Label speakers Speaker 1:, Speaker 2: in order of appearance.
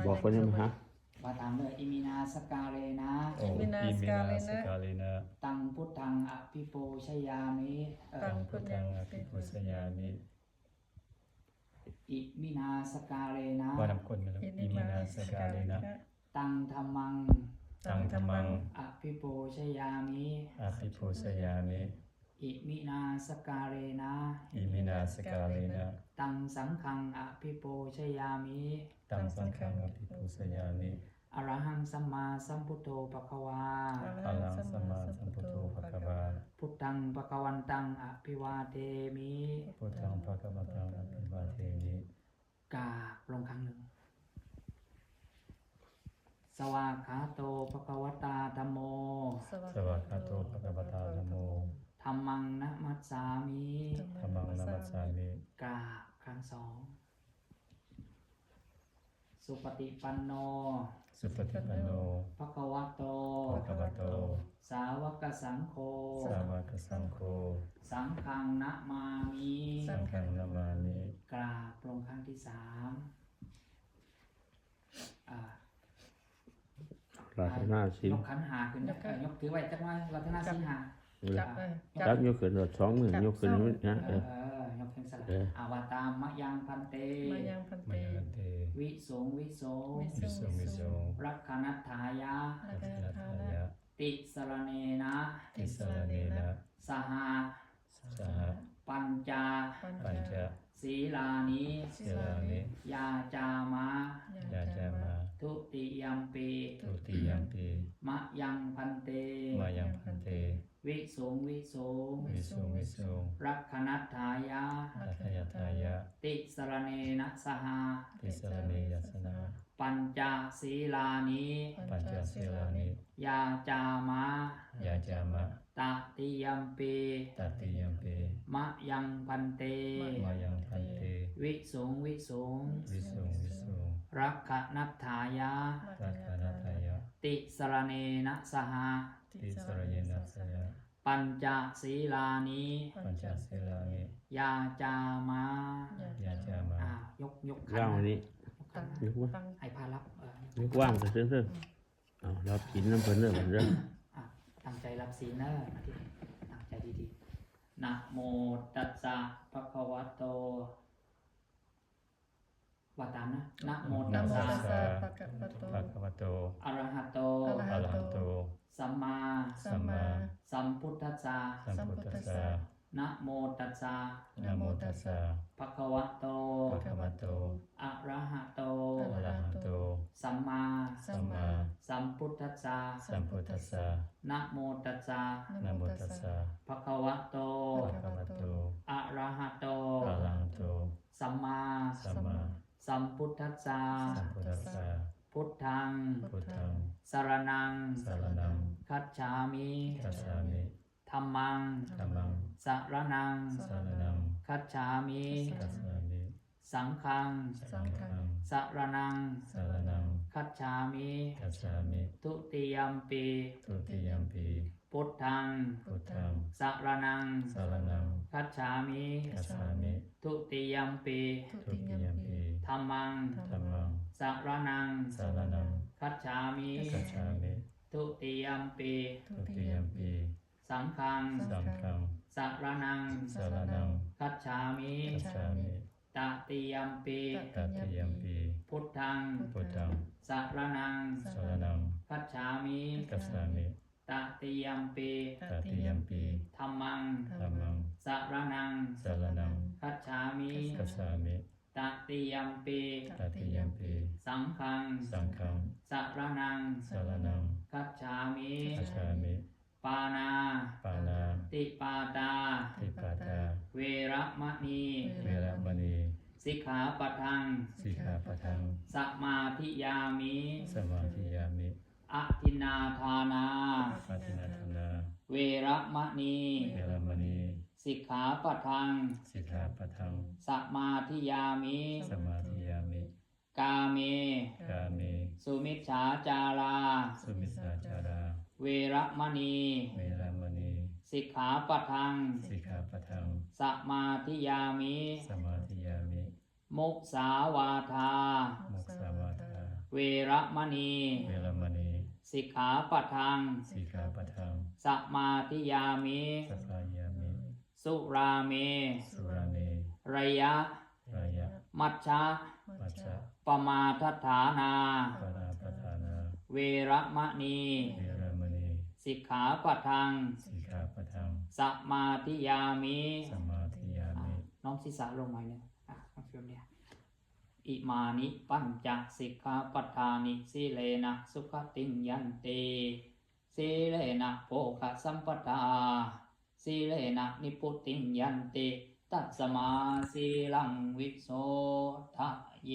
Speaker 1: บอกคนนี้ไหมฮะ
Speaker 2: ว่าตามเลยอิมินาสกาเลนะ
Speaker 3: อิมินาสกาเลนะ
Speaker 2: ตังพุทธังอภิปูชยามิ
Speaker 3: ตังพุทธังอภิปุสยามิ
Speaker 2: อิมินาสกาเลนะ
Speaker 3: ว่านำคนกันแล้วอิมินาสกาเลนะ
Speaker 2: ตังธัมมัง
Speaker 3: ตังธรรมัง
Speaker 2: อภิปูชยามิ
Speaker 3: อภิปุสยามิ
Speaker 2: อิมินาสกาเลนะ
Speaker 3: อิมินาสกาเลนะ
Speaker 2: ตังสังฆังอภิปูชยามิ
Speaker 3: ตังสังฆังอภิปุสยามิ
Speaker 2: อรหังสัมมาสัมพุทโธภควา
Speaker 3: อะระหังสัมมาสัมพุทโธภะคะวา
Speaker 2: พุทธังภควันตังอภิวาเทมิ
Speaker 3: พุทธังภะคะวะตังอะภิวาเทมิ
Speaker 2: กราบลงครั้งหนึ่ง สวากขาโตภควตาธัมโม
Speaker 3: สวากขาโตภะคะวะตาธัมโม
Speaker 2: ธัมมังนะมัสสามิ
Speaker 3: ธัมมังนัมมัสสามิ
Speaker 2: กราบครั้งสอง สุปฏิปันโน
Speaker 3: สุปฏิปันโน
Speaker 2: ภควโต
Speaker 3: ภะคะวะโต
Speaker 2: สาวกสังโฆ
Speaker 3: สาวกสังโฆ
Speaker 2: สังฆังนะมามิ
Speaker 3: สังฆังนามามิ
Speaker 2: กราบลงครั้งที่สาม
Speaker 1: รัตนาสิน
Speaker 2: ยกขันหาขึ้นนะยกถือไว้จักหน่อยรัตนาสินหา
Speaker 1: จับยกขึ้นรถ2 มือยกขึ้นนะ
Speaker 2: ยกขึ้นสลับอวตามมะยังพันเต
Speaker 3: มยังพันเต
Speaker 2: วิสงวิโส
Speaker 3: วิสุงวิโส
Speaker 2: รักขณัฏฐายะ
Speaker 3: รัตนาทายะ
Speaker 2: ติสรเนนะ
Speaker 3: ติสรเนนะ
Speaker 2: สห
Speaker 3: สห
Speaker 2: ปัญจา
Speaker 3: ปัญจ
Speaker 2: ศีลานิ
Speaker 3: ศีลานิ
Speaker 2: ยาจามะ
Speaker 3: ยาจามา
Speaker 2: ทุติยัมปี
Speaker 3: ทุติยัมปี
Speaker 2: มะยังพันเต
Speaker 3: มายังพันเต
Speaker 2: วิสงวิโส
Speaker 3: วิสุงวิโส
Speaker 2: รักขณัฏฐายะ
Speaker 3: รัตยทายะ
Speaker 2: ติสรเนนะสห
Speaker 3: ติสรเนยัสนา
Speaker 2: ปัญจศีลานิ
Speaker 3: ปัญจศีลานิ
Speaker 2: ยาจามะ
Speaker 3: ยาจามะ
Speaker 2: ตติยัมปี
Speaker 3: ตติยัมปี
Speaker 2: มะยังพันเต
Speaker 3: มายังพันเต
Speaker 2: วิสงวิสง
Speaker 3: วิสุงวิโส
Speaker 2: รักขณัฏฐายะ
Speaker 3: รัตนาทายะ
Speaker 2: ติสรเนนะสห
Speaker 3: ติสรเยนัสยะ
Speaker 2: ปัญจศีลานิ
Speaker 3: ปัญจศีลานิ
Speaker 2: ยาจามะ
Speaker 3: ยาจามะ
Speaker 2: ยกขั
Speaker 1: ว่างวัน
Speaker 2: น
Speaker 1: นี้ยกว่า
Speaker 2: ให้พารับ
Speaker 1: ยกว่างไปเรื่อยๆรับกินน้ำเพิ่นเด้อเพิ่นเด้อ
Speaker 2: ตั้งใจรับศีลเนอร์นะที่ตั้งใจดีๆนะโมตัสสะภะคะวะโตว่าตามนะนะโม
Speaker 3: นะ
Speaker 2: ตัส
Speaker 3: โม
Speaker 2: สะ
Speaker 3: ตัสสะภะคะวะโต
Speaker 2: อะระหะโต
Speaker 3: อะระหะโต
Speaker 2: สัมมา
Speaker 3: สัมมา
Speaker 2: สัมพุทธัสสะ
Speaker 3: สัมพุทธัสสะ
Speaker 2: นะโมตัสสะ
Speaker 3: นะโมตัสสะ
Speaker 2: ภะคะวะโต
Speaker 3: ภะคะวะโต
Speaker 2: อะระหะโต
Speaker 3: อะระหะโต
Speaker 2: สัมมา
Speaker 3: สัมมา
Speaker 2: สัมพุทธัสสะ
Speaker 3: สัมพุทธัสสะ
Speaker 2: นะโมตัสสะ
Speaker 3: นะโมตัสสะ
Speaker 2: ภะคะวะโต
Speaker 3: ภะคะวะโต
Speaker 2: อะระหะโต
Speaker 3: อะระหะโต
Speaker 2: สัมมา
Speaker 3: สัมมา
Speaker 2: สัมพุทธัสสะ
Speaker 3: สัมพุทธัสสะ
Speaker 2: พุทธัง
Speaker 3: พุทธัง
Speaker 2: สรณัง
Speaker 3: สารนัง
Speaker 2: คัจฉามิ
Speaker 3: คัจฉามิ
Speaker 2: ธัมมัง
Speaker 3: ธัมมัง
Speaker 2: สรณัง
Speaker 3: สารนัง
Speaker 2: คัจฉามิ
Speaker 3: คัจฉามิ
Speaker 2: สังฆัง
Speaker 3: สังฆัง
Speaker 2: สรณัง
Speaker 3: สารนัง
Speaker 2: คัจฉามิ
Speaker 3: คัจฉามิ
Speaker 2: ทุติยัมปี
Speaker 3: ทุติยัมปี
Speaker 2: พุทธัง
Speaker 3: พุทธัง
Speaker 2: สรณัง
Speaker 3: สารนัง
Speaker 2: คัจฉามิ
Speaker 3: คัจฉามิ
Speaker 2: ทุติยัมปี
Speaker 3: ทุติยัมปี
Speaker 2: ธัมมัง
Speaker 3: ธัมมัง
Speaker 2: สรณัง
Speaker 3: สารนัง
Speaker 2: คัจฉามิ
Speaker 3: คัจฉามิ
Speaker 2: ทุติยัมปี
Speaker 3: ทุติยัมปี
Speaker 2: สังฆัง
Speaker 3: สังฆัง
Speaker 2: สรณัง
Speaker 3: สารนัง
Speaker 2: คัจฉามิ
Speaker 3: คัจฉามิ
Speaker 2: ตติยัมปี
Speaker 3: ตติยัมปี
Speaker 2: พุทธัง
Speaker 3: พุทธัง
Speaker 2: สรณัง
Speaker 3: สารนัง
Speaker 2: คัจฉามิ
Speaker 3: คัจฉามิ
Speaker 2: ตติยัมปี
Speaker 3: ตติยัมปี
Speaker 2: ธัมมัง
Speaker 3: ธัมมัง
Speaker 2: สรณัง
Speaker 3: สารนัง
Speaker 2: คัจฉามิ
Speaker 3: คัจฉามิ
Speaker 2: ตติยัมปี
Speaker 3: ตติยัมปี
Speaker 2: สังฆัง
Speaker 3: สังฆัง
Speaker 2: สรณัง
Speaker 3: สารนัง
Speaker 2: คัจฉามิ
Speaker 3: คัจฉามิ
Speaker 2: ปานา
Speaker 3: ปานา
Speaker 2: ติปาตา
Speaker 3: ทิปาตา
Speaker 2: เวระมณี
Speaker 3: เวรมณี
Speaker 2: สิกขาปะทัง
Speaker 3: สิกขาปะทัง
Speaker 2: สมาธิยามิ
Speaker 3: สมาธิยามิ
Speaker 2: อทินาทานา
Speaker 3: ปาทินาธนา
Speaker 2: เวระมณี
Speaker 3: เวรมณี
Speaker 2: สิกขาปะทัง
Speaker 3: สิกขาปะทัง
Speaker 2: สมาธิยามิ
Speaker 3: สมาธิยามิ
Speaker 2: กาเม
Speaker 3: กามิ
Speaker 2: สุมิจฉาจารา
Speaker 3: สุมิสาจารา
Speaker 2: เวระมณี
Speaker 3: เวรมณี
Speaker 2: สิกขาปะทัง
Speaker 3: สิกขาปะทัง
Speaker 2: สมาธิยามิ
Speaker 3: สมาธิยามิ
Speaker 2: มุสาวาทา
Speaker 3: มุสาวาทา
Speaker 2: ป เวระมณี
Speaker 3: เวรมณี
Speaker 2: สิกขาปัทัง
Speaker 3: สีกาปะทัง
Speaker 2: สมาธิยามิ
Speaker 3: สัพพายามิ
Speaker 2: สุราเม
Speaker 3: สุราเม
Speaker 2: ระยะ
Speaker 3: รายะ
Speaker 2: มัชฌะ
Speaker 3: มัจฉะ
Speaker 2: ปมาทัฏฐานา
Speaker 3: ปานาปทานา
Speaker 2: เวระมณี
Speaker 3: เวรมณี
Speaker 2: สิกขาปัทัง
Speaker 3: สีกาปะทัง
Speaker 2: สมาธิยามิ
Speaker 3: สมาธิยามิ
Speaker 2: น้องศีรษะลงหน่อยหนึงน้องฟิวเนี่ยอิมานิปัญจสิกขาปัฏฐานิสีเลนะสุขติงยันติสีเลนะโภคสัมปทาสีเลนะนิพุติงยันติตัสมาสีลังวิโสทะเย